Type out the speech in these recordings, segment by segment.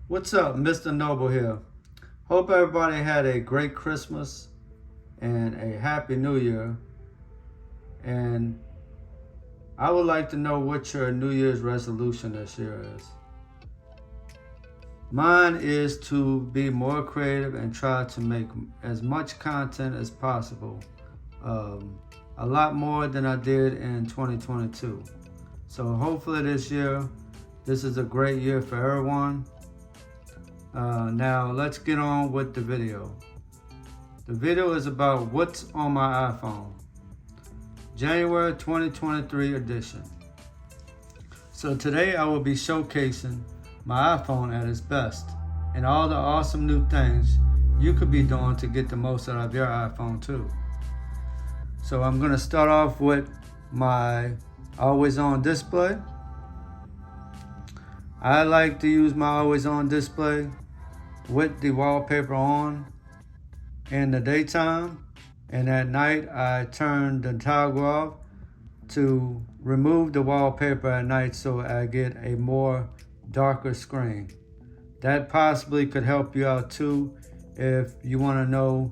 What's up, Mr. Noble here. Hope everybody had a great Christmas and a happy New Year. And I would like to know what your New Year's resolution this year is. Mine is to be more creative and try to make as much content as possible. A lot more than I did in 2022. So hopefully this is a great year for everyone. Now let's get on with the video. The video is about what's on my iPhone. January 2023 edition. So today I will be showcasing my iPhone at its best and all the awesome new things you could be doing to get the most out of your iPhone too. So I'm going to start off with my always on display. I like to use my always on display with the wallpaper on in the daytime, and at night I turn the toggle off to remove the wallpaper at night so I get a more darker screen. That possibly could help you out too if you want to know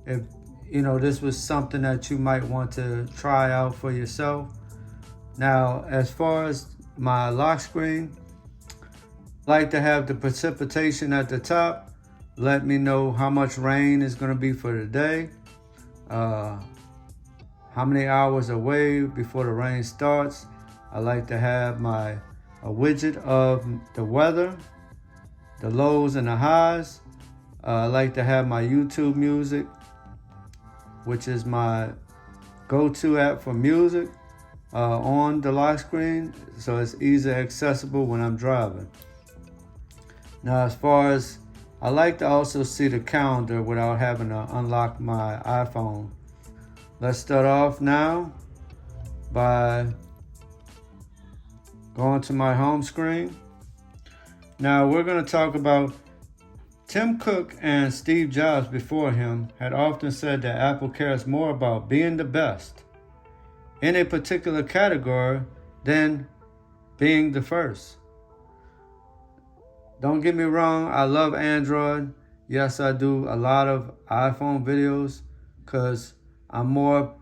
if this was something that you might want to try out for yourself. Now, as far as my lock screen, I like to have the precipitation at the top. Let me know how much rain is going to be for the day, how many hours away before the rain starts. I like to have a widget of the weather, the lows and the highs. I like to have my YouTube music, which is my go-to app for music, on the lock screen, so it's easily accessible when I'm driving. Now, as far as I like to also see the calendar without having to unlock my iPhone. Let's start off now by going to my home screen. Now we're going to talk about Tim Cook and Steve Jobs before him had often said that Apple cares more about being the best in a particular category than being the first. Don't get me wrong, I love Android. Yes, I do a lot of iPhone videos because I'm more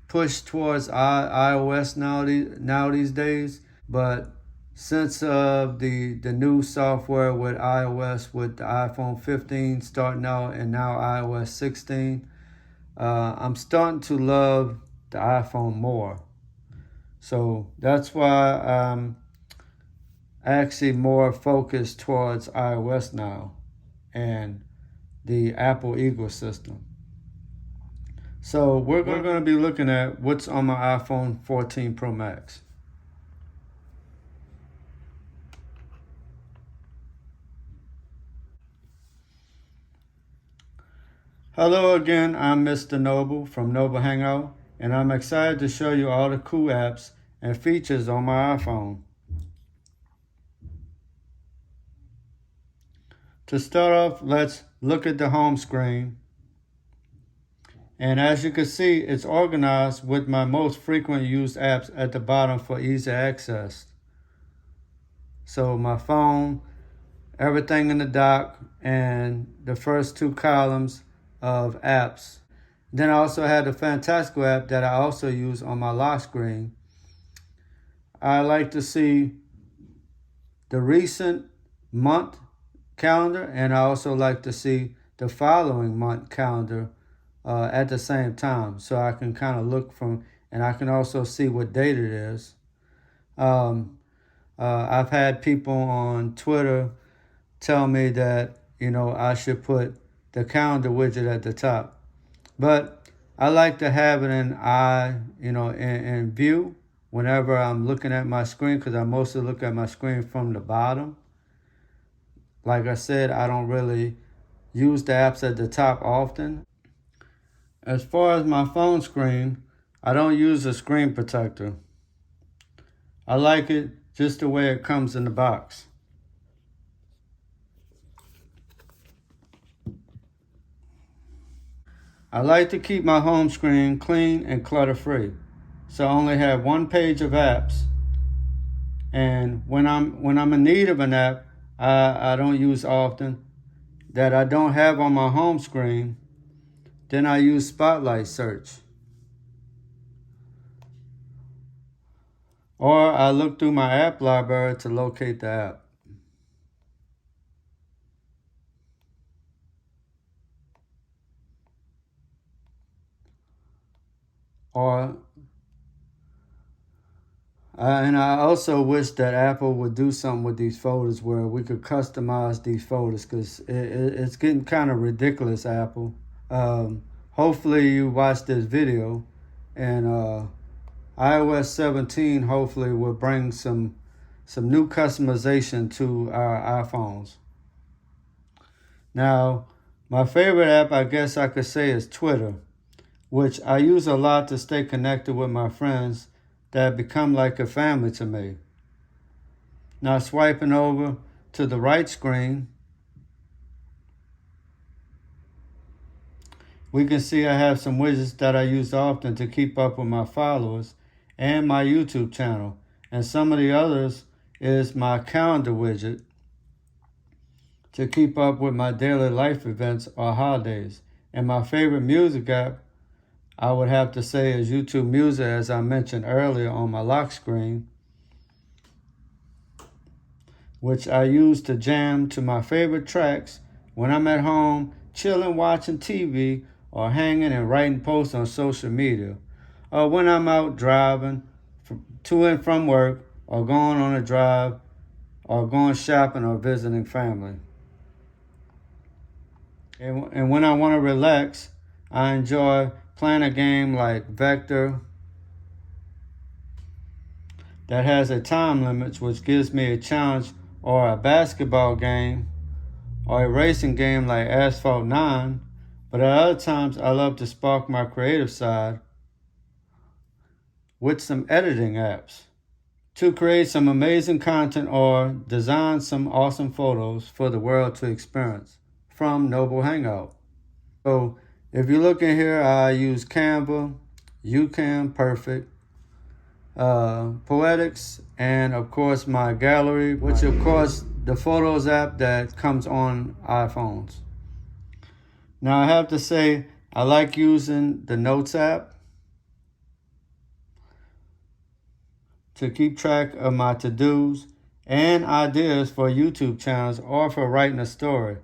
pushed towards iOS now these days. But since the new software with iOS, with the iPhone 15 starting out and now iOS 16, I'm starting to love the iPhone more. So that's why I'm actually more focused towards iOS now and the Apple ecosystem. So we're going to be looking at what's on my iPhone 14 Pro Max. Hello again, I'm Mr. Noble from Noble Hangout, and I'm excited to show you all the cool apps and features on my iPhone. To start off, let's look at the home screen. And as you can see, it's organized with my most frequent used apps at the bottom for easy access. So my phone, everything in the dock, and the first two columns of apps. Then I also had the Fantastical app that I also use on my lock screen. I like to see the recent month calendar, and I also like to see the following month calendar at the same time, so I can kind of look and I can also see what date it is. I've had people on Twitter tell me that I should put the calendar widget at the top, but I like to have it in view whenever I'm looking at my screen, because I mostly look at my screen from the bottom. Like I said, I don't really use the apps at the top often. As far as my phone screen, I don't use a screen protector. I like it just the way it comes in the box. I like to keep my home screen clean and clutter-free, so I only have one page of apps. And when I'm in need of an app, I don't use often, that I don't have on my home screen, then I use Spotlight Search. Or I look through my app library to locate the app. Or and I also wish that Apple would do something with these folders where we could customize these folders, because it's getting kind of ridiculous, Apple. Hopefully you watch this video, and iOS 17 hopefully will bring some new customization to our iPhones. Now, my favorite app, I guess I could say, is Twitter, which I use a lot to stay connected with my friends that become like a family to me. Now, swiping over to the right screen, we can see I have some widgets that I use often to keep up with my followers and my YouTube channel. And some of the others is my calendar widget to keep up with my daily life events or holidays. And my favorite music app, I would have to say, is YouTube Music, as I mentioned earlier on my lock screen, which I use to jam to my favorite tracks when I'm at home, chilling, watching TV, or hanging and writing posts on social media, or when I'm out driving to and from work, or going on a drive, or going shopping or visiting family. And when I want to relax, I enjoy playing a game like Vector that has a time limit, which gives me a challenge, or a basketball game, or a racing game like Asphalt 9. But at other times, I love to spark my creative side with some editing apps to create some amazing content or design some awesome photos for the world to experience from Noble Hangout. So if you look in here, I use Canva, YouCam Perfect, Poetics, and of course my gallery, which of course the Photos app that comes on iPhones. Now I have to say, I like using the Notes app to keep track of my to-dos and ideas for YouTube channels or for writing a story.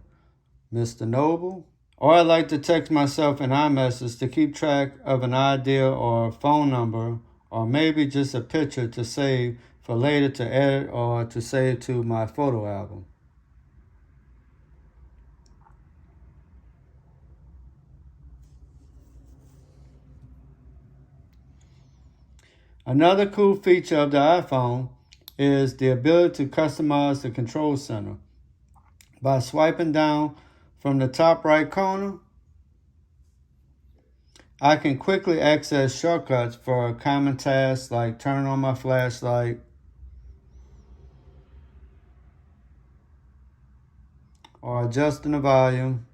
Mr. Noble. Or I like to text myself an iMessage to keep track of an idea or a phone number, or maybe just a picture to save for later to edit or to save to my photo album. Another cool feature of the iPhone is the ability to customize the control center. By swiping down from the top right corner, I can quickly access shortcuts for common tasks like turning on my flashlight, or adjusting the volume.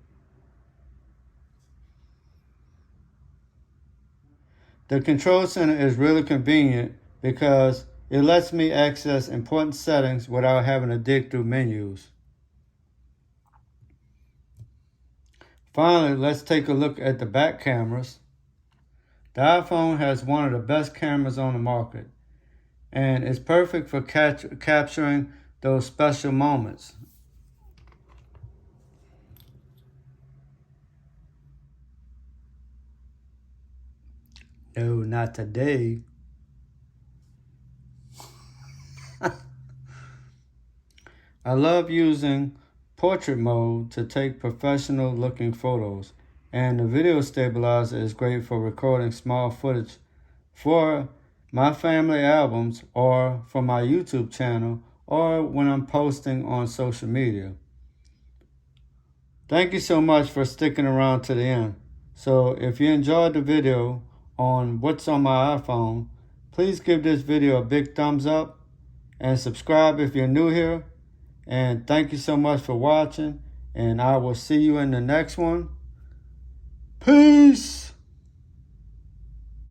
The control center is really convenient because it lets me access important settings without having to dig through menus. Finally, let's take a look at the back cameras. The iPhone has one of the best cameras on the market, and it's perfect for capturing those special moments. No, not today. I love using portrait mode to take professional looking photos, and the video stabilizer is great for recording small footage for my family albums or for my YouTube channel or when I'm posting on social media. Thank you so much for sticking around to the end. So if you enjoyed the video on what's on my iPhone, please give this video a big thumbs up and subscribe if you're new here. And thank you so much for watching, and I will see you in the next one. Peace!